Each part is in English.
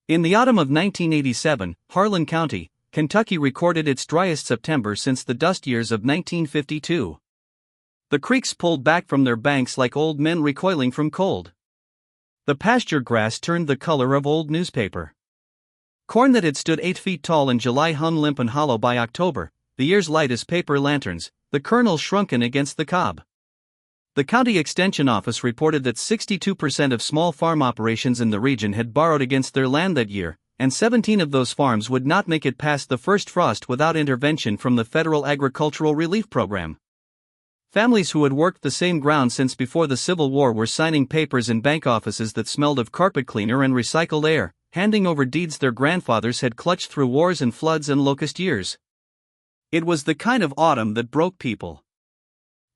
In the autumn of 1987, Harlan County, Kentucky recorded its driest September since the dust years of 1952. The creeks pulled back from their banks like old men recoiling from cold. The pasture grass turned the color of old newspaper. Corn that had stood 8 feet tall in July hung limp and hollow by October, the ears light as paper lanterns, the kernels shrunken against the cob. The county extension office reported that 62% of small farm operations in the region had borrowed against their land that year, and 17 of those farms would not make it past the first frost without intervention from the Federal Agricultural Relief Program. Families who had worked the same ground since before the Civil War were signing papers in bank offices that smelled of carpet cleaner and recycled air, handing over deeds their grandfathers had clutched through wars and floods and locust years. It was the kind of autumn that broke people.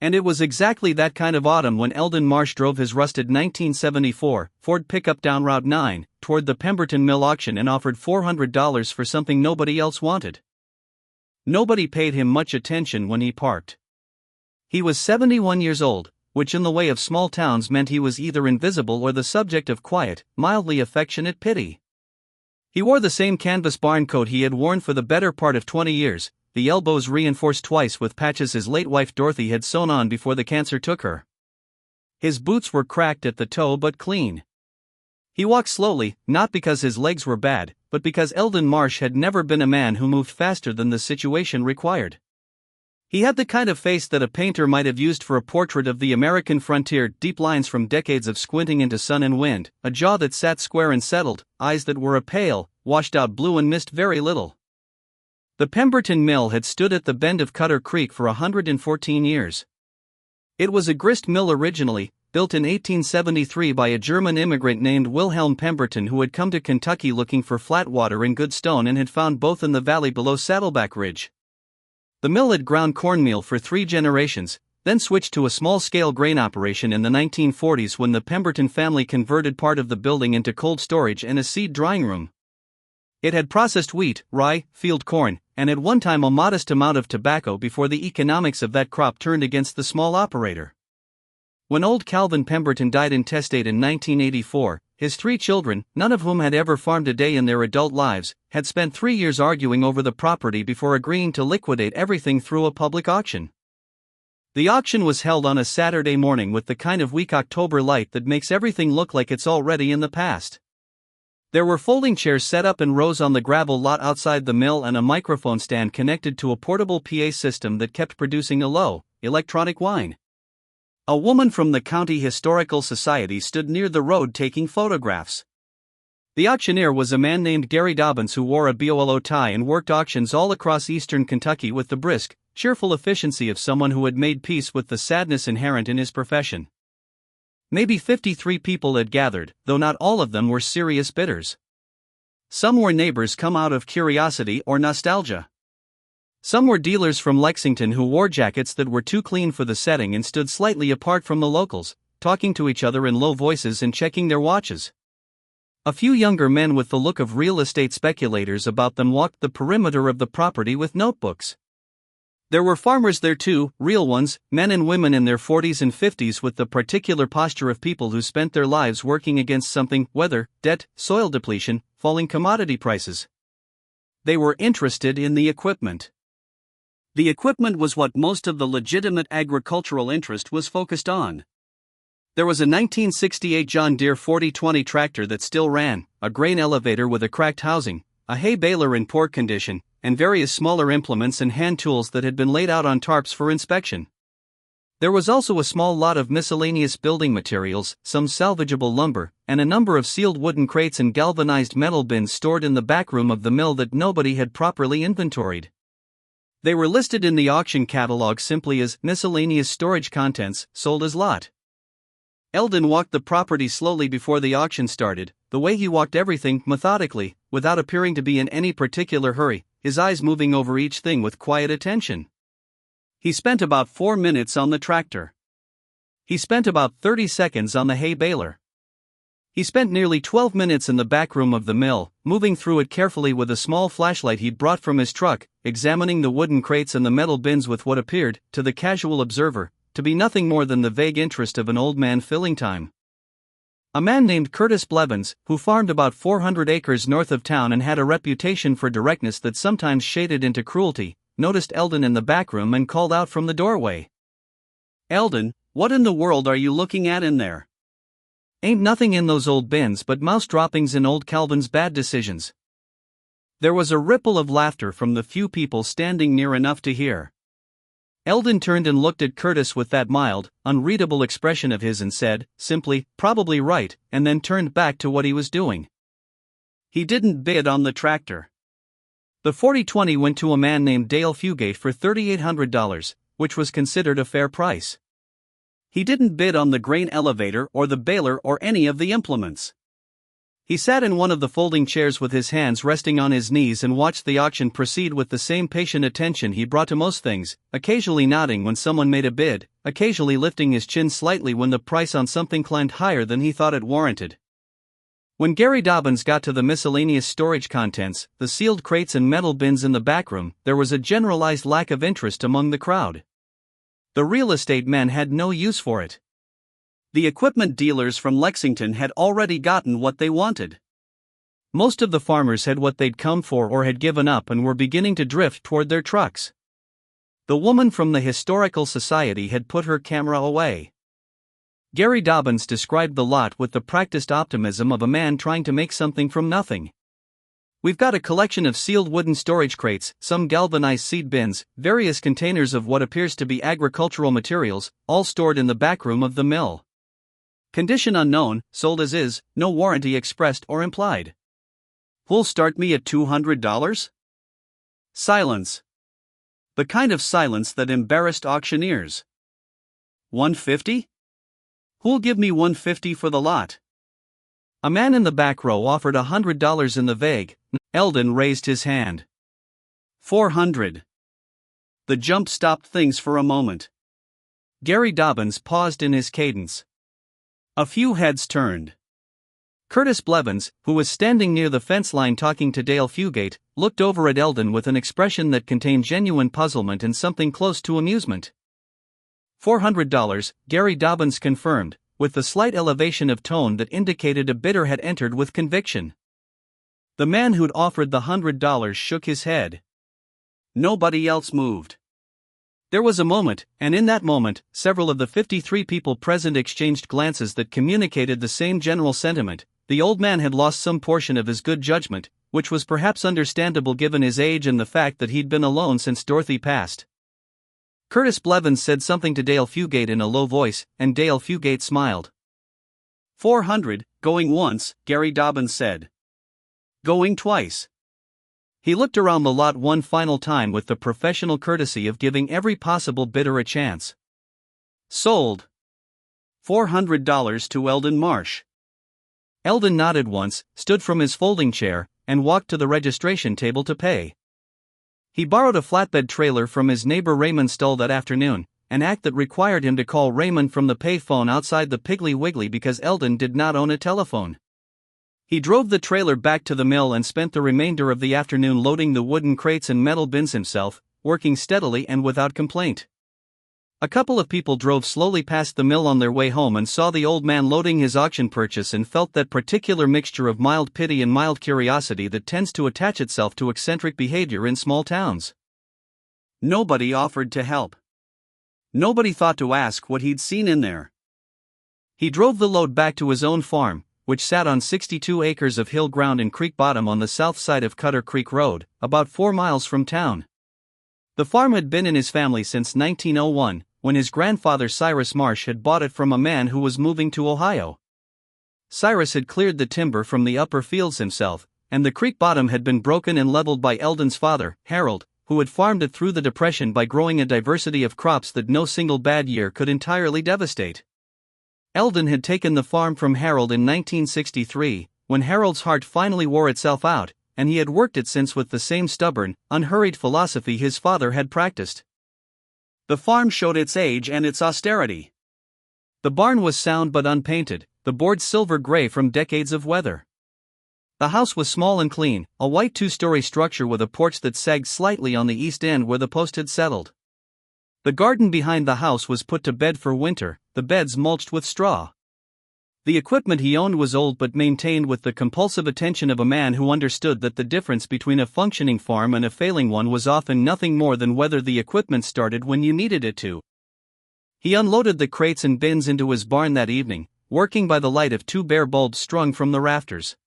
And it was exactly that kind of autumn when Eldon Marsh drove his rusted 1974 Ford pickup down Route 9 toward the Pemberton Mill auction and offered $400 for something nobody else wanted. Nobody paid him much attention when he parked. He was 71 years old, which in the way of small towns meant he was either invisible or the subject of quiet, mildly affectionate pity. He wore the same canvas barn coat he had worn for the better part of 20 years, the elbows reinforced twice with patches his late wife Dorothy had sewn on before the cancer took her. His boots were cracked at the toe but clean. He walked slowly, not because his legs were bad, but because Eldon Marsh had never been a man who moved faster than the situation required. He had the kind of face that a painter might have used for a portrait of the American frontier, deep lines from decades of squinting into sun and wind, a jaw that sat square and settled, eyes that were a pale, washed-out blue and missed very little. The Pemberton Mill had stood at the bend of Cutter Creek for 114 years. It was a grist mill originally, built in 1873 by a German immigrant named Wilhelm Pemberton who had come to Kentucky looking for flat water and good stone and had found both in the valley below Saddleback Ridge. The mill had ground cornmeal for 3 generations, then switched to a small-scale grain operation in the 1940s when the Pemberton family converted part of the building into cold storage and a seed drying room. It had processed wheat, rye, field corn, and at one time a modest amount of tobacco before the economics of that crop turned against the small operator. When old Calvin Pemberton died intestate in 1984, his 3 children, none of whom had ever farmed a day in their adult lives, had spent 3 years arguing over the property before agreeing to liquidate everything through a public auction. The auction was held on a Saturday morning with the kind of weak October light that makes everything look like it's already in the past. There were folding chairs set up in rows on the gravel lot outside the mill and a microphone stand connected to a portable PA system that kept producing a low, electronic whine. A woman from the County Historical Society stood near the road taking photographs. The auctioneer was a man named Gary Dobbins who wore a BOLO tie and worked auctions all across eastern Kentucky with the brisk, cheerful efficiency of someone who had made peace with the sadness inherent in his profession. Maybe 53 people had gathered, though not all of them were serious bidders. Some were neighbors come out of curiosity or nostalgia. Some were dealers from Lexington who wore jackets that were too clean for the setting and stood slightly apart from the locals, talking to each other in low voices and checking their watches. A few younger men with the look of real estate speculators about them walked the perimeter of the property with notebooks. There were farmers there too, real ones, men and women in their 40s and 50s with the particular posture of people who spent their lives working against something: weather, debt, soil depletion, falling commodity prices. They were interested in the equipment. The equipment was what most of the legitimate agricultural interest was focused on. There was a 1968 John Deere 4020 tractor that still ran, a grain elevator with a cracked housing, a hay baler in poor condition, and various smaller implements and hand tools that had been laid out on tarps for inspection. There was also a small lot of miscellaneous building materials, some salvageable lumber, and a number of sealed wooden crates and galvanized metal bins stored in the back room of the mill that nobody had properly inventoried. They were listed in the auction catalog simply as miscellaneous storage contents, sold as lot. Eldon walked the property slowly before the auction started, the way he walked everything, methodically, without appearing to be in any particular hurry, his eyes moving over each thing with quiet attention. He spent about 4 minutes on the tractor. He spent about 30 seconds on the hay baler. He spent nearly 12 minutes in the back room of the mill, moving through it carefully with a small flashlight he'd brought from his truck, examining the wooden crates and the metal bins with what appeared, to the casual observer, to be nothing more than the vague interest of an old man filling time. A man named Curtis Blevins, who farmed about 400 acres north of town and had a reputation for directness that sometimes shaded into cruelty, noticed Eldon in the back room and called out from the doorway. "Eldon, what in the world are you looking at in there?" "Ain't nothing in those old bins but mouse droppings in old Calvin's bad decisions." There was a ripple of laughter from the few people standing near enough to hear. Eldon turned and looked at Curtis with that mild, unreadable expression of his and said, simply, "Probably right," and then turned back to what he was doing. "He didn't bid on the tractor." The 4020 went to a man named Dale Fugate for $3,800, which was considered a fair price. "He didn't bid on the grain elevator or the baler or any of the implements." He sat in one of the folding chairs with his hands resting on his knees and watched the auction proceed with the same patient attention he brought to most things, occasionally nodding when someone made a bid, occasionally lifting his chin slightly when the price on something climbed higher than he thought it warranted. When Gary Dobbins got to the miscellaneous storage contents, the sealed crates and metal bins in the back room, there was a generalized lack of interest among the crowd. The real estate men had no use for it. The equipment dealers from Lexington had already gotten what they wanted. Most of the farmers had what they'd come for or had given up and were beginning to drift toward their trucks. The woman from the Historical Society had put her camera away. Gary Dobbins described the lot with the practiced optimism of a man trying to make something from nothing. "We've got a collection of sealed wooden storage crates, some galvanized seed bins, various containers of what appears to be agricultural materials, all stored in the back room of the mill. Condition unknown, sold as is, no warranty expressed or implied." "Who'll start me at $200? Silence. The kind of silence that embarrassed auctioneers. $150? Who'll give me $150 for the lot?" A man in the back row offered $100 in the vague. Eldon raised his hand. $400. The jump stopped things for a moment. Gary Dobbins paused in his cadence. A few heads turned. Curtis Blevins, who was standing near the fence line talking to Dale Fugate, looked over at Eldon with an expression that contained genuine puzzlement and something close to amusement. $400, Gary Dobbins confirmed, with the slight elevation of tone that indicated a bidder had entered with conviction. The man who'd offered the $100 shook his head. Nobody else moved. There was a moment, and in that moment, several of the 53 people present exchanged glances that communicated the same general sentiment. The old man had lost some portion of his good judgment, which was perhaps understandable given his age and the fact that he'd been alone since Dorothy passed. Curtis Blevins said something to Dale Fugate in a low voice, and Dale Fugate smiled. $400, going once, Gary Dobbins said. Going twice. He looked around the lot one final time with the professional courtesy of giving every possible bidder a chance. Sold. $400 to Eldon Marsh. Eldon nodded once, stood from his folding chair, and walked to the registration table to pay. He borrowed a flatbed trailer from his neighbor Raymond Stull that afternoon, an act that required him to call Raymond from the pay phone outside the Piggly Wiggly because Eldon did not own a telephone. He drove the trailer back to the mill and spent the remainder of the afternoon loading the wooden crates and metal bins himself, working steadily and without complaint. A couple of people drove slowly past the mill on their way home and saw the old man loading his auction purchase and felt that particular mixture of mild pity and mild curiosity that tends to attach itself to eccentric behavior in small towns. Nobody offered to help. Nobody thought to ask what he'd seen in there. He drove the load back to his own farm, which sat on 62 acres of hill ground in Creek Bottom on the south side of Cutter Creek Road, about 4 miles from town. The farm had been in his family since 1901, when his grandfather Cyrus Marsh had bought it from a man who was moving to Ohio. Cyrus had cleared the timber from the upper fields himself, and the creek bottom had been broken and leveled by Eldon's father, Harold, who had farmed it through the Depression by growing a diversity of crops that no single bad year could entirely devastate. Eldon had taken the farm from Harold in 1963, when Harold's heart finally wore itself out, and he had worked it since with the same stubborn, unhurried philosophy his father had practiced. The farm showed its age and its austerity. The barn was sound but unpainted, the boards silver gray from decades of weather. The house was small and clean, a white 2-story structure with a porch that sagged slightly on the east end where the post had settled. The garden behind the house was put to bed for winter, the beds mulched with straw. The equipment he owned was old but maintained with the compulsive attention of a man who understood that the difference between a functioning farm and a failing one was often nothing more than whether the equipment started when you needed it to. He unloaded the crates and bins into his barn that evening, working by the light of 2 bare bulbs strung from the rafters.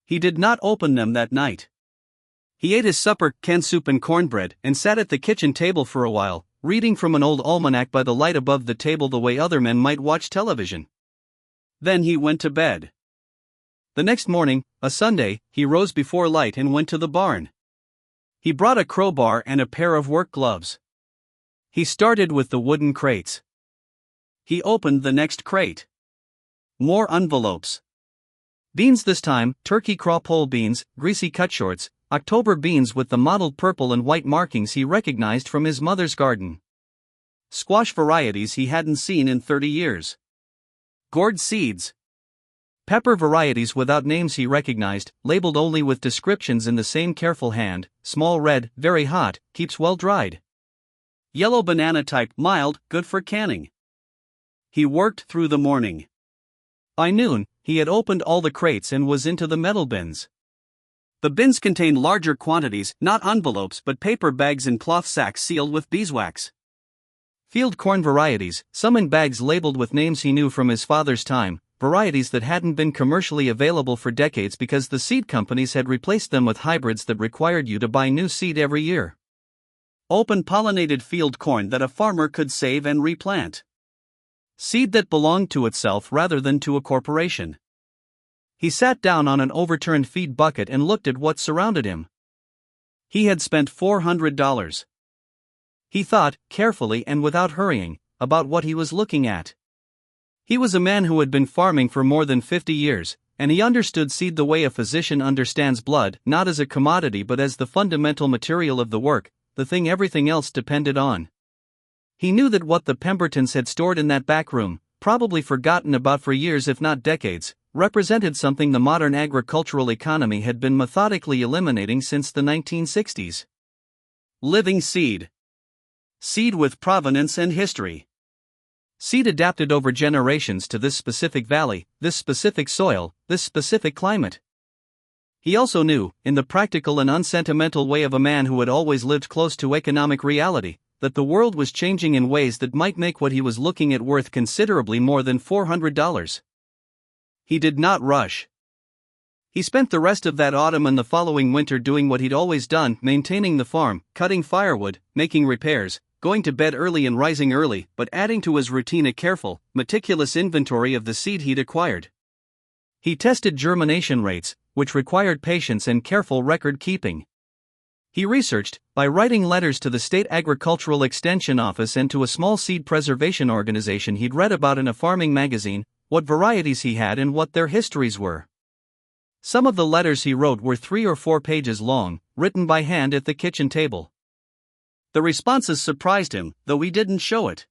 He did not open them that night. He ate his supper, canned soup and cornbread, and sat at the kitchen table for a while, reading from an old almanac by the light above the table the way other men might watch television. Then he went to bed. The next morning, a Sunday, he rose before light and went to the barn. He brought a crowbar and a pair of work gloves. He started with the wooden crates. He opened the next crate. More envelopes. Beans this time, turkey craw pole beans, greasy cut shorts, October beans with the mottled purple and white markings he recognized from his mother's garden. Squash varieties he hadn't seen in 30 years. Gourd seeds. Pepper varieties without names he recognized, labeled only with descriptions in the same careful hand: small red, very hot, keeps well dried. Yellow banana type, mild, good for canning. He worked through the morning. By noon, he had opened all the crates and was into the metal bins. The bins contained larger quantities, not envelopes but paper bags and cloth sacks sealed with beeswax. Field corn varieties, some in bags labeled with names he knew from his father's time, varieties that hadn't been commercially available for decades because the seed companies had replaced them with hybrids that required you to buy new seed every year. Open pollinated field corn that a farmer could save and replant. Seed that belonged to itself rather than to a corporation. He sat down on an overturned feed bucket and looked at what surrounded him. He had spent $400. He thought, carefully and without hurrying, about what he was looking at. He was a man who had been farming for more than 50 years, and he understood seed the way a physician understands blood, not as a commodity but as the fundamental material of the work, the thing everything else depended on. He knew that what the Pembertons had stored in that back room, probably forgotten about for years if not decades, represented something the modern agricultural economy had been methodically eliminating since the 1960s. Living seed. Seed with provenance and history. Seed adapted over generations to this specific valley, this specific soil, this specific climate. He also knew, in the practical and unsentimental way of a man who had always lived close to economic reality, that the world was changing in ways that might make what he was looking at worth considerably more than $400. He did not rush. He spent the rest of that autumn and the following winter doing what he'd always done, maintaining the farm, cutting firewood, making repairs, going to bed early and rising early, but adding to his routine a careful, meticulous inventory of the seed he'd acquired. He tested germination rates, which required patience and careful record keeping. He researched, by writing letters to the State Agricultural Extension Office and to a small seed preservation organization he'd read about in a farming magazine, what varieties he had and what their histories were. Some of the letters he wrote were 3 or 4 pages long, written by hand at the kitchen table. The responses surprised him, though he didn't show it.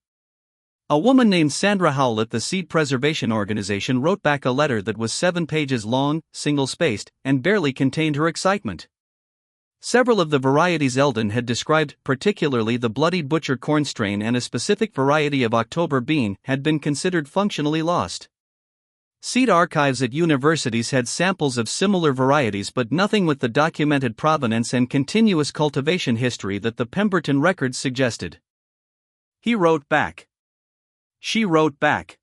A woman named Sandra Howell at the Seed Preservation Organization wrote back a letter that was 7 pages long, single-spaced, and barely contained her excitement. Several of the varieties Eldon had described, particularly the Bloody Butcher corn strain and a specific variety of October bean, had been considered functionally lost. Seed archives at universities had samples of similar varieties but nothing with the documented provenance and continuous cultivation history that the Pemberton records suggested. He wrote back. She wrote back.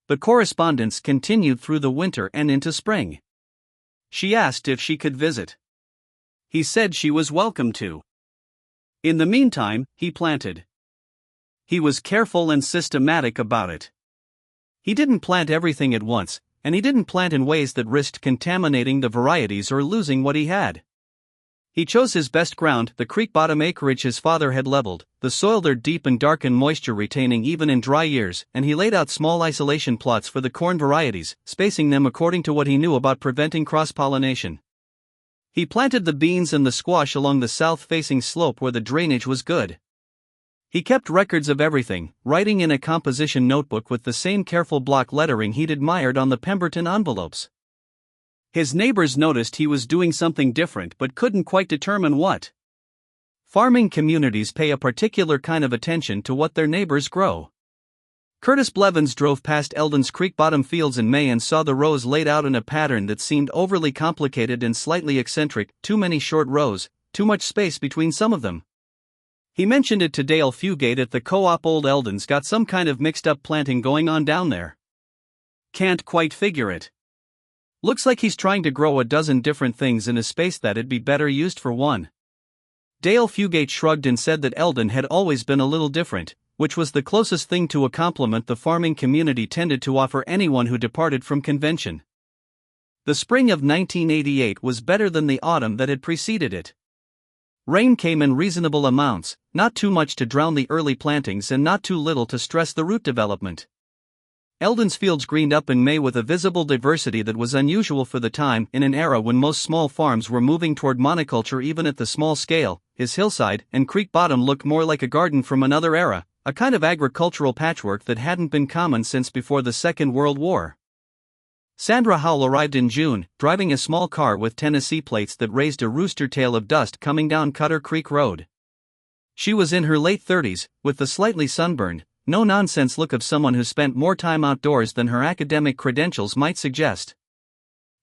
The correspondence continued through the winter and into spring. She asked if she could visit. He said she was welcome to. In the meantime, he planted. He was careful and systematic about it. He didn't plant everything at once, and he didn't plant in ways that risked contaminating the varieties or losing what he had. He chose his best ground, the creek bottom acreage his father had leveled, the soil there deep and dark and moisture retaining even in dry years, and he laid out small isolation plots for the corn varieties, spacing them according to what he knew about preventing cross-pollination. He planted the beans and the squash along the south-facing slope where the drainage was good. He kept records of everything, writing in a composition notebook with the same careful block lettering he'd admired on the Pemberton envelopes. His neighbors noticed he was doing something different but couldn't quite determine what. Farming communities pay a particular kind of attention to what their neighbors grow. Curtis Blevins drove past Eldon's creek bottom fields in May and saw the rows laid out in a pattern that seemed overly complicated and slightly eccentric, too many short rows, too much space between some of them. He mentioned it to Dale Fugate at the co-op. Old Eldon's got some kind of mixed-up planting going on down there. Can't quite figure it. Looks like he's trying to grow a dozen different things in a space that'd be better used for one. Dale Fugate shrugged and said that Eldon had always been a little different, which was the closest thing to a compliment the farming community tended to offer anyone who departed from convention. The spring of 1988 was better than the autumn that had preceded it. Rain came in reasonable amounts, not too much to drown the early plantings and not too little to stress the root development. Eldon's fields greened up in May with a visible diversity that was unusual for the time. In an era when most small farms were moving toward monoculture even at the small scale, his hillside and creek bottom looked more like a garden from another era, a kind of agricultural patchwork that hadn't been common since before the Second World War. Sandra Howell arrived in June, driving a small car with Tennessee plates that raised a rooster tail of dust coming down Cutter Creek Road. She was in her late 30s, with the slightly sunburned, no-nonsense look of someone who spent more time outdoors than her academic credentials might suggest.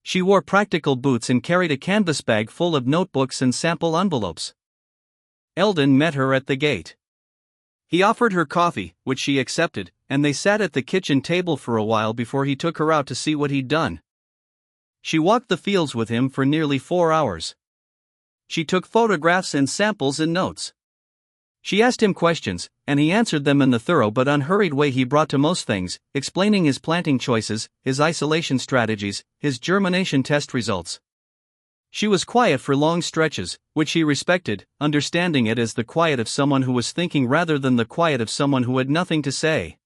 She wore practical boots and carried a canvas bag full of notebooks and sample envelopes. Eldon met her at the gate. He offered her coffee, which she accepted, and they sat at the kitchen table for a while before he took her out to see what he'd done. She walked the fields with him for nearly 4 hours. She took photographs and samples and notes. She asked him questions, and he answered them in the thorough but unhurried way he brought to most things, explaining his planting choices, his isolation strategies, his germination test results. She was quiet for long stretches, which he respected, understanding it as the quiet of someone who was thinking rather than the quiet of someone who had nothing to say.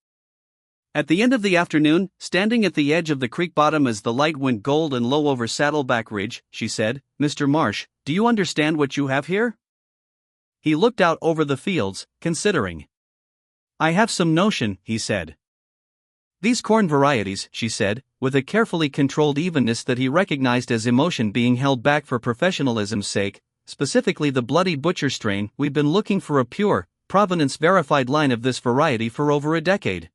At the end of the afternoon, standing at the edge of the creek bottom as the light went gold and low over Saddleback Ridge, she said, "Mr. Marsh, do you understand what you have here?" He looked out over the fields, considering. "I have some notion," he said. "These corn varieties," she said, with a carefully controlled evenness that he recognized as emotion being held back for professionalism's sake, specifically the Bloody Butcher strain, "we've been looking for a pure, provenance-verified line of this variety for over a decade.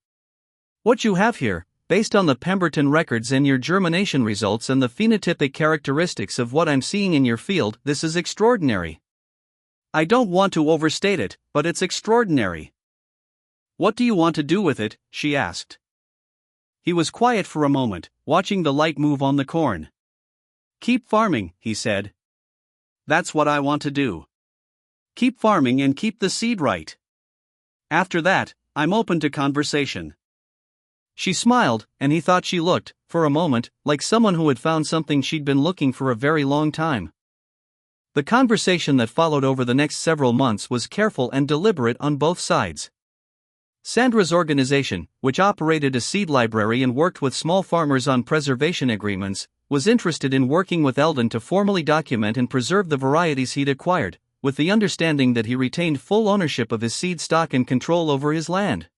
What you have here, based on the Pemberton records and your germination results and the phenotypic characteristics of what I'm seeing in your field, this is extraordinary. I don't want to overstate it, but it's extraordinary." "What do you want to do with it?" she asked. He was quiet for a moment, watching the light move on the corn. "Keep farming," he said. "That's what I want to do. Keep farming and keep the seed right. After that, I'm open to conversation." She smiled, and he thought she looked, for a moment, like someone who had found something she'd been looking for a very long time. The conversation that followed over the next several months was careful and deliberate on both sides. Sandra's organization, which operated a seed library and worked with small farmers on preservation agreements, was interested in working with Eldon to formally document and preserve the varieties he'd acquired, with the understanding that he retained full ownership of his seed stock and control over his land.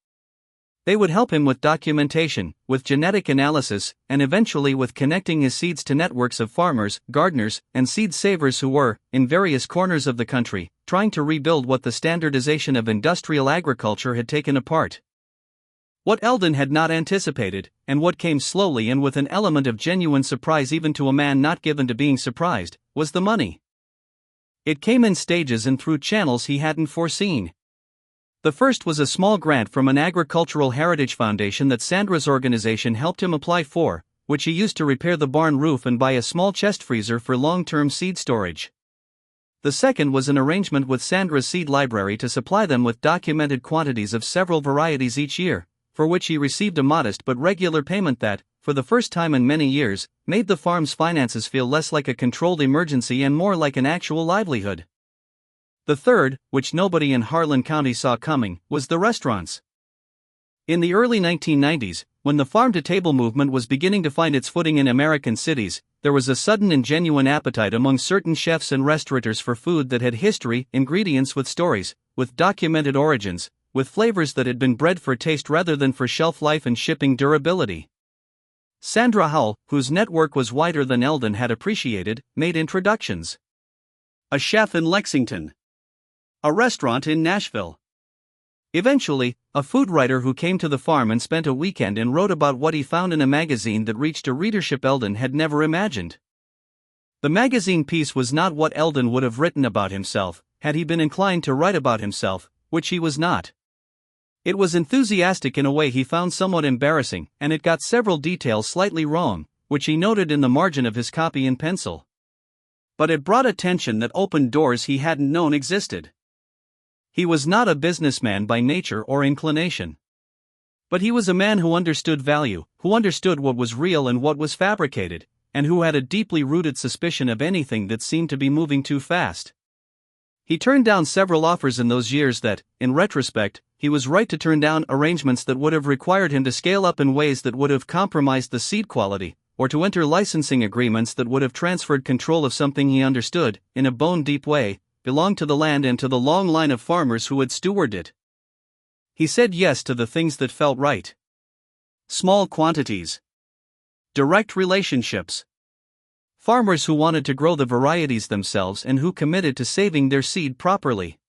They would help him with documentation, with genetic analysis, and eventually with connecting his seeds to networks of farmers, gardeners, and seed savers who were, in various corners of the country, trying to rebuild what the standardization of industrial agriculture had taken apart. What Eldon had not anticipated, and what came slowly and with an element of genuine surprise even to a man not given to being surprised, was the money. It came in stages and through channels he hadn't foreseen. The first was a small grant from an agricultural heritage foundation that Sandra's organization helped him apply for, which he used to repair the barn roof and buy a small chest freezer for long-term seed storage. The second was an arrangement with Sandra's seed library to supply them with documented quantities of several varieties each year, for which he received a modest but regular payment that, for the first time in many years, made the farm's finances feel less like a controlled emergency and more like an actual livelihood. The third, which nobody in Harlan County saw coming, was the restaurants. In the early 1990s, when the farm-to-table movement was beginning to find its footing in American cities, there was a sudden and genuine appetite among certain chefs and restaurateurs for food that had history, ingredients with stories, with documented origins, with flavors that had been bred for taste rather than for shelf life and shipping durability. Sandra Howell, whose network was wider than Eldon had appreciated, made introductions. A chef in Lexington. A restaurant in Nashville. Eventually, a food writer who came to the farm and spent a weekend and wrote about what he found in a magazine that reached a readership Eldon had never imagined. The magazine piece was not what Eldon would have written about himself, had he been inclined to write about himself, which he was not. It was enthusiastic in a way he found somewhat embarrassing, and it got several details slightly wrong, which he noted in the margin of his copy in pencil. But it brought attention that opened doors he hadn't known existed. He was not a businessman by nature or inclination. But he was a man who understood value, who understood what was real and what was fabricated, and who had a deeply rooted suspicion of anything that seemed to be moving too fast. He turned down several offers in those years that, in retrospect, he was right to turn down, arrangements that would have required him to scale up in ways that would have compromised the seed quality, or to enter licensing agreements that would have transferred control of something he understood, in a bone-deep way, belonged to the land and to the long line of farmers who had stewarded it. He said yes to the things that felt right. Small quantities. Direct relationships. Farmers who wanted to grow the varieties themselves and who committed to saving their seed properly.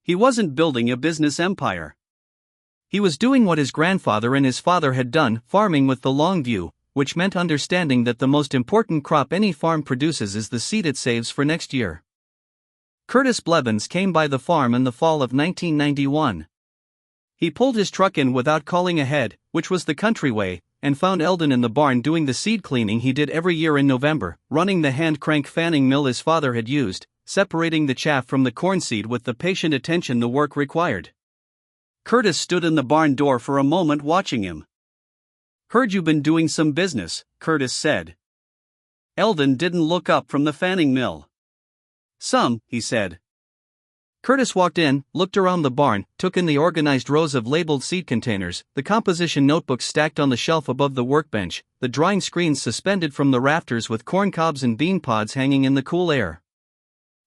He wasn't building a business empire. He was doing what his grandfather and his father had done, farming with the long view, which meant understanding that the most important crop any farm produces is the seed it saves for next year. Curtis Blevins came by the farm in the fall of 1991. He pulled his truck in without calling ahead, which was the country way, and found Eldon in the barn doing the seed cleaning he did every year in November, running the hand-crank fanning mill his father had used, separating the chaff from the corn seed with the patient attention the work required. Curtis stood in the barn door for a moment watching him. "Heard you've been doing some business," Curtis said. Eldon didn't look up from the fanning mill. "Some," he said. Curtis walked in, looked around the barn, took in the organized rows of labeled seed containers, the composition notebooks stacked on the shelf above the workbench, the drying screens suspended from the rafters with corn cobs and bean pods hanging in the cool air.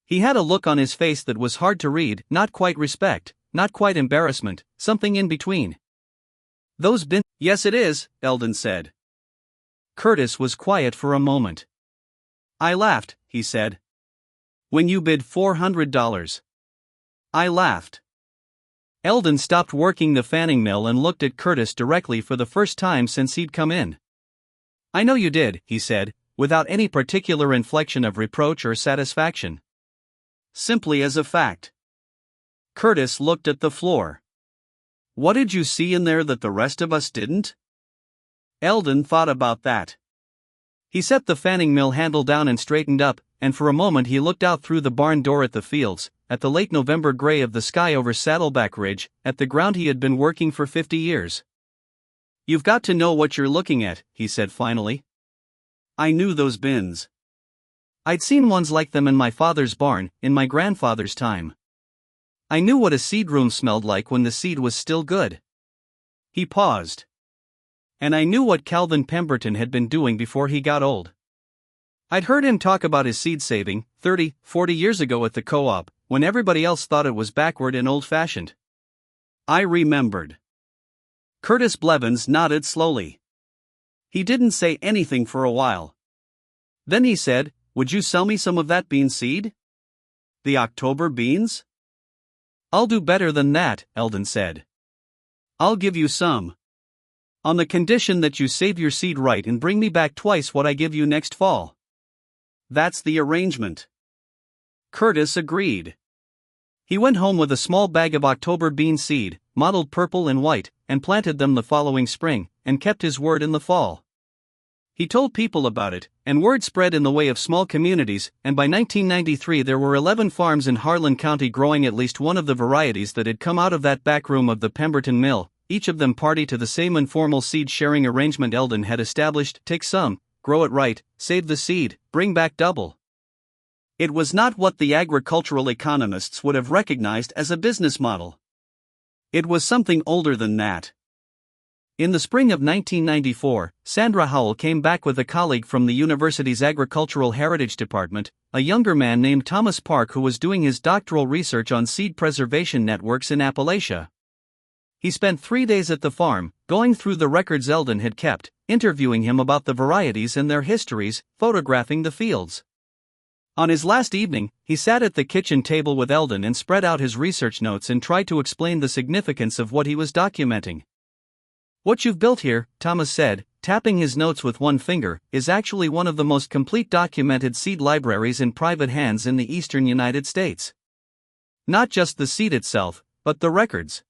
He had a look on his face that was hard to read, not quite respect, not quite embarrassment, something in between. "Those bin—" "Yes it is," Eldon said. Curtis was quiet for a moment. "I laughed," he said. "When you bid $400. I laughed." Eldon stopped working the fanning mill and looked at Curtis directly for the first time since he'd come in. "I know you did," he said, without any particular inflection of reproach or satisfaction. Simply as a fact. Curtis looked at the floor. "What did you see in there that the rest of us didn't?" Eldon thought about that. He set the fanning mill handle down and straightened up, and for a moment he looked out through the barn door at the fields, at the late November gray of the sky over Saddleback Ridge, at the ground he had been working for 50 years. "You've got to know what you're looking at," he said finally. "I knew those bins. I'd seen ones like them in my father's barn, in my grandfather's time. I knew what a seed room smelled like when the seed was still good." He paused. "And I knew what Calvin Pemberton had been doing before he got old. I'd heard him talk about his seed saving 30, 40 years ago at the co-op, when everybody else thought it was backward and old-fashioned." I remembered. Curtis Blevins nodded slowly. He didn't say anything for a while. Then he said, "Would you sell me some of that bean seed? The October beans?" "I'll do better than that," Eldon said. "I'll give you some. On the condition that you save your seed right and bring me back twice what I give you next fall." "That's the arrangement." Curtis agreed. He went home with a small bag of October bean seed, mottled purple and white, and planted them the following spring, and kept his word in the fall. He told people about it, and word spread in the way of small communities, and by 1993 there were 11 farms in Harlan County growing at least one of the varieties that had come out of that back room of the Pemberton Mill, each of them party to the same informal seed-sharing arrangement Eldon had established: take some, grow it right, save the seed, bring back double. It was not what the agricultural economists would have recognized as a business model. It was something older than that. In the spring of 1994, Sandra Howell came back with a colleague from the university's Agricultural Heritage Department, a younger man named Thomas Park who was doing his doctoral research on seed preservation networks in Appalachia. He spent 3 days at the farm, going through the records Eldon had kept, interviewing him about the varieties and their histories, photographing the fields. On his last evening, he sat at the kitchen table with Eldon and spread out his research notes and tried to explain the significance of what he was documenting. "What you've built here," Thomas said, tapping his notes with one finger, "is actually one of the most complete documented seed libraries in private hands in the eastern United States. Not just the seed itself, but the records.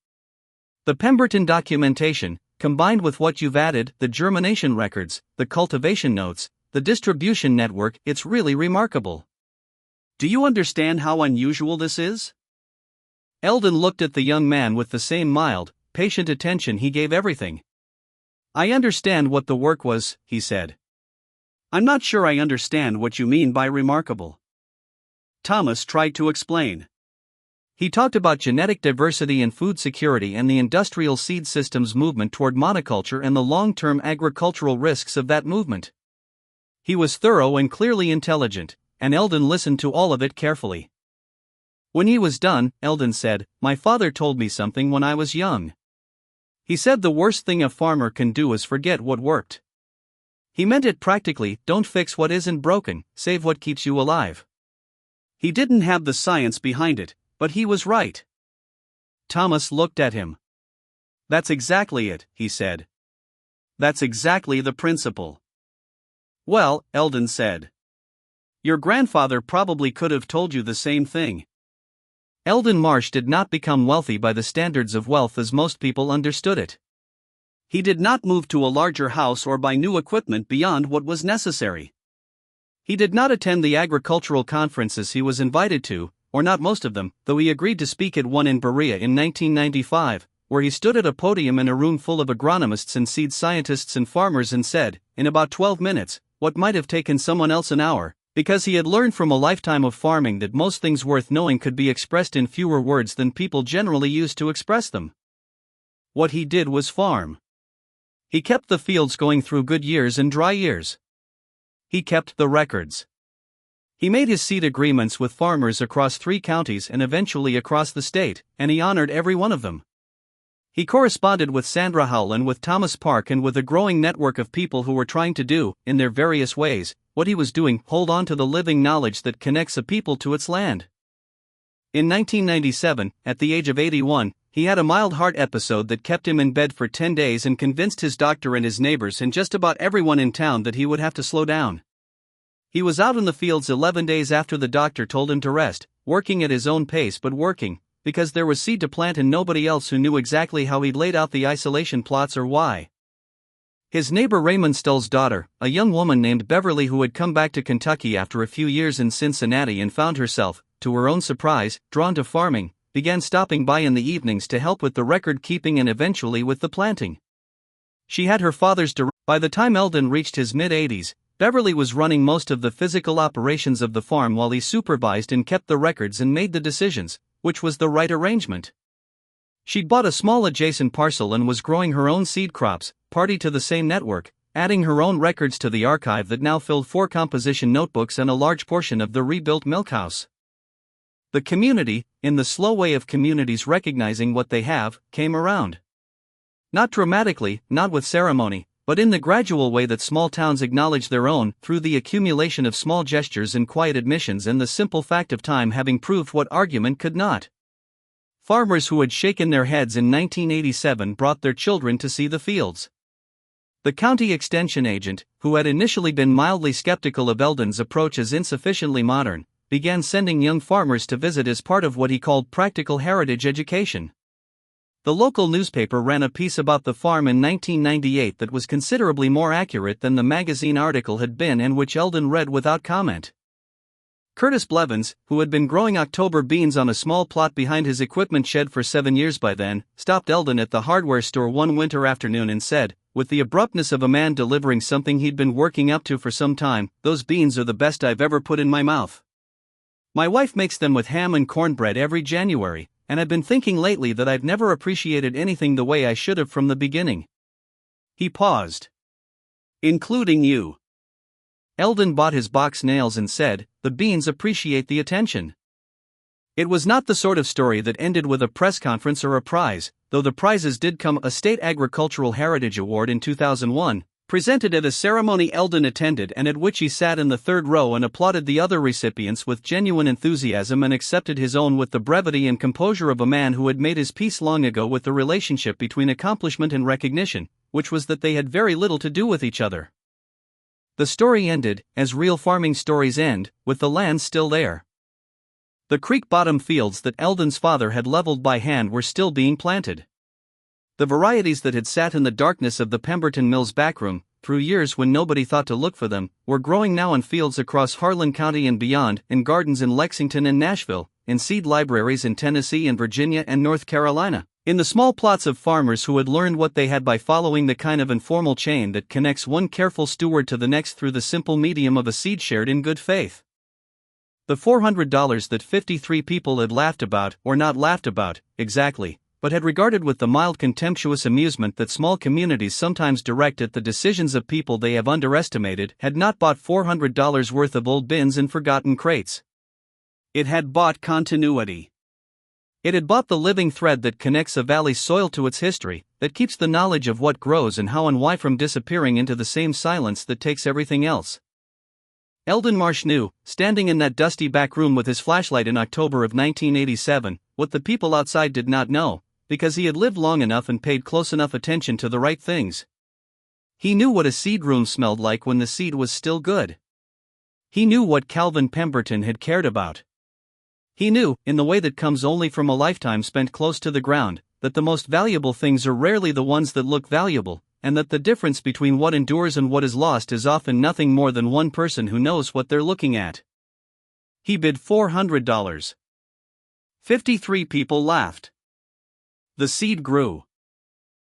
The Pemberton documentation, combined with what you've added, the germination records, the cultivation notes, the distribution network, it's really remarkable. Do you understand how unusual this is?" Eldon looked at the young man with the same mild, patient attention he gave everything. "I understand what the work was," he said. "I'm not sure I understand what you mean by remarkable." Thomas tried to explain. He talked about genetic diversity and food security and the industrial seed systems movement toward monoculture and the long-term agricultural risks of that movement. He was thorough and clearly intelligent, and Eldon listened to all of it carefully. When he was done, Eldon said, "My father told me something when I was young. He said the worst thing a farmer can do is forget what worked. He meant it practically: don't fix what isn't broken, save what keeps you alive." He didn't have the science behind it, but he was right. Thomas looked at him. "That's exactly it," he said. "That's exactly the principle." "Well," Eldon said, "your grandfather probably could have told you the same thing." Eldon Marsh did not become wealthy by the standards of wealth as most people understood it. He did not move to a larger house or buy new equipment beyond what was necessary. He did not attend the agricultural conferences he was invited to, or not most of them, though he agreed to speak at one in Berea in 1995, where he stood at a podium in a room full of agronomists and seed scientists and farmers and said, in about 12 minutes, what might have taken someone else an hour, because he had learned from a lifetime of farming that most things worth knowing could be expressed in fewer words than people generally use to express them. What he did was farm. He kept the fields going through good years and dry years. He kept the records. He made his seed agreements with farmers across 3 counties and eventually across the state, and he honored every one of them. He corresponded with Sandra Howell and with Thomas Park and with a growing network of people who were trying to do, in their various ways, what he was doing: hold on to the living knowledge that connects a people to its land. In 1997, at the age of 81, he had a mild heart episode that kept him in bed for 10 days and convinced his doctor and his neighbors and just about everyone in town that he would have to slow down. He was out in the fields 11 days after the doctor told him to rest, working at his own pace but working, because there was seed to plant and nobody else who knew exactly how he'd laid out the isolation plots or why. His neighbor Raymond Stull's daughter, a young woman named Beverly who had come back to Kentucky after a few years in Cincinnati and found herself, to her own surprise, drawn to farming, began stopping by in the evenings to help with the record keeping and eventually with the planting. She had her father's By the time Eldon reached his mid-80s, Beverly was running most of the physical operations of the farm while he supervised and kept the records and made the decisions, which was the right arrangement. She'd bought a small adjacent parcel and was growing her own seed crops, party to the same network, adding her own records to the archive that now filled 4 composition notebooks and a large portion of the rebuilt milkhouse. The community, in the slow way of communities recognizing what they have, came around. Not dramatically, not with ceremony, but in the gradual way that small towns acknowledge their own, through the accumulation of small gestures and quiet admissions and the simple fact of time having proved what argument could not. Farmers who had shaken their heads in 1987 brought their children to see the fields. The county extension agent, who had initially been mildly skeptical of Eldon's approach as insufficiently modern, began sending young farmers to visit as part of what he called practical heritage education. The local newspaper ran a piece about the farm in 1998 that was considerably more accurate than the magazine article had been and which Eldon read without comment. Curtis Blevins, who had been growing October beans on a small plot behind his equipment shed for 7 years by then, stopped Eldon at the hardware store one winter afternoon and said, with the abruptness of a man delivering something he'd been working up to for some time, "Those beans are the best I've ever put in my mouth. My wife makes them with ham and cornbread every January, and I've been thinking lately that I've never appreciated anything the way I should have from the beginning." He paused. "Including you." Eldon bought his box nails and said, "The beans appreciate the attention." It was not the sort of story that ended with a press conference or a prize, though the prizes did come: a State Agricultural Heritage Award in 2001, presented at a ceremony Eldon attended and at which he sat in the third row and applauded the other recipients with genuine enthusiasm and accepted his own with the brevity and composure of a man who had made his peace long ago with the relationship between accomplishment and recognition, which was that they had very little to do with each other. The story ended, as real farming stories end, with the land still there. The creek bottom fields that Eldon's father had leveled by hand were still being planted. The varieties that had sat in the darkness of the Pemberton Mills backroom, through years when nobody thought to look for them, were growing now in fields across Harlan County and beyond, in gardens in Lexington and Nashville, in seed libraries in Tennessee and Virginia and North Carolina, in the small plots of farmers who had learned what they had by following the kind of informal chain that connects one careful steward to the next through the simple medium of a seed shared in good faith. The $400 that 53 people had laughed about, or not laughed about, exactly, but had regarded with the mild contemptuous amusement that small communities sometimes direct at the decisions of people they have underestimated, had not bought $400 worth of old bins and forgotten crates. It had bought continuity. It had bought the living thread that connects a valley's soil to its history, that keeps the knowledge of what grows and how and why from disappearing into the same silence that takes everything else. Eldon Marsh knew, standing in that dusty back room with his flashlight in October of 1987, what the people outside did not know, because he had lived long enough and paid close enough attention to the right things. He knew what a seed room smelled like when the seed was still good. He knew what Calvin Pemberton had cared about. He knew, in the way that comes only from a lifetime spent close to the ground, that the most valuable things are rarely the ones that look valuable, and that the difference between what endures and what is lost is often nothing more than one person who knows what they're looking at. He bid $400. 53 people laughed. The seed grew.